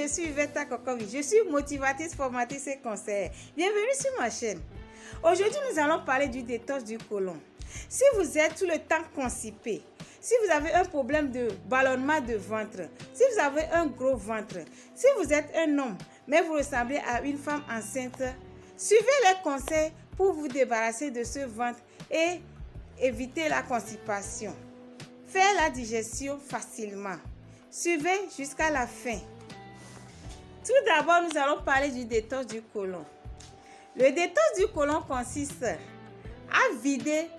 je suis Iveta Kokovi. Je suis motivatrice, formatrice et conseillère. Bienvenue sur ma chaîne. Aujourd'hui, nous allons parler du détox du côlon. Si vous êtes tout le temps constipé, si vous avez un problème de ballonnement de ventre, si vous avez un gros ventre, si vous êtes un homme, mais vous ressemblez à une femme enceinte, suivez les conseils pour vous débarrasser de ce ventre et éviter la constipation. Faire la digestion facilement. Suivez jusqu'à la fin. Tout d'abord, nous allons parler du détox du côlon. Le détox du côlon consiste à vider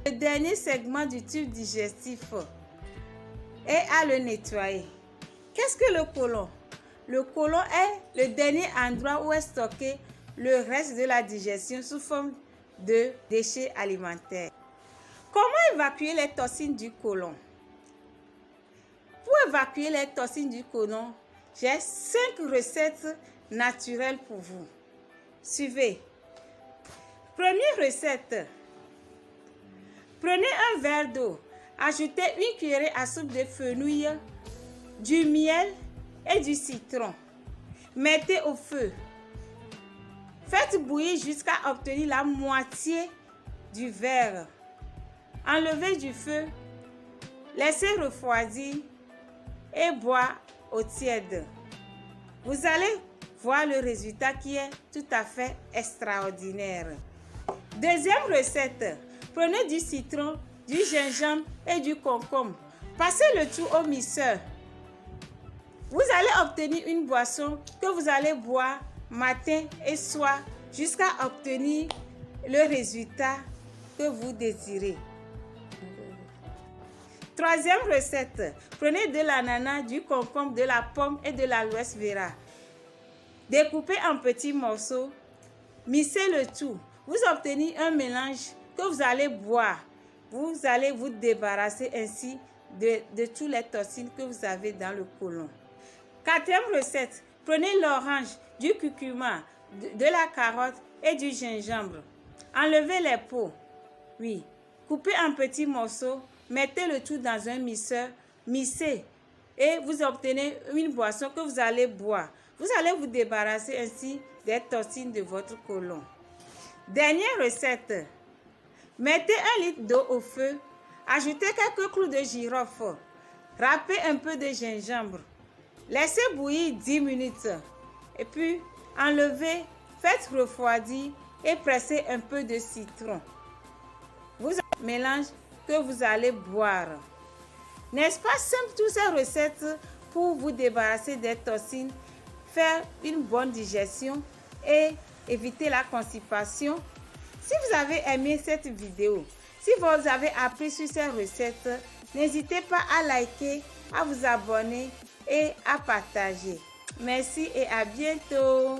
le dernier segment du tube digestif et à le nettoyer. Qu'est-ce que le côlon? Le côlon est le dernier endroit où est stocké le reste de la digestion sous forme de déchets alimentaires. Comment évacuer les toxines du côlon? Pour évacuer les toxines du côlon, j'ai 5 recettes naturelles pour vous. Suivez. Première recette. Prenez un verre d'eau, ajoutez une cuillerée à soupe de fenouil, du miel et du citron. Mettez au feu. Faites bouillir jusqu'à obtenir la moitié du verre. Enlevez du feu, laissez refroidir et boire au tiède. Vous allez voir le résultat qui est tout à fait extraordinaire. Deuxième recette. Prenez du citron, du gingembre et du concombre. Passez le tout au mixeur. Vous allez obtenir une boisson que vous allez boire matin et soir jusqu'à obtenir le résultat que vous désirez. Troisième recette. Prenez de l'ananas, du concombre, de la pomme et de l'aloès vera. Découpez en petits morceaux. Mixez le tout. Vous obtenez un mélange que vous allez boire. Vous allez vous débarrasser ainsi de toutes les toxines que vous avez dans le côlon. Quatrième recette. Prenez l'orange, du curcuma, de la carotte et du gingembre. Enlevez les peaux. Oui. Coupez en petits morceaux. Mettez le tout dans un mixeur. Mixez. Et vous obtenez une boisson que vous allez boire. Vous allez vous débarrasser ainsi des toxines de votre côlon. Dernière recette. Mettez 1 litre d'eau au feu. Ajoutez quelques clous de girofle. Râpez un peu de gingembre. Laissez bouillir 10 minutes. Et puis, enlevez, faites refroidir et pressez un peu de citron. Vous mélangez que vous allez boire. N'est-ce pas simple toutes ces recettes pour vous débarrasser des toxines, faire une bonne digestion et éviter la constipation? Si vous avez aimé cette vidéo, si vous avez appris sur ces recettes, n'hésitez pas à liker, à vous abonner et à partager. Merci et à bientôt.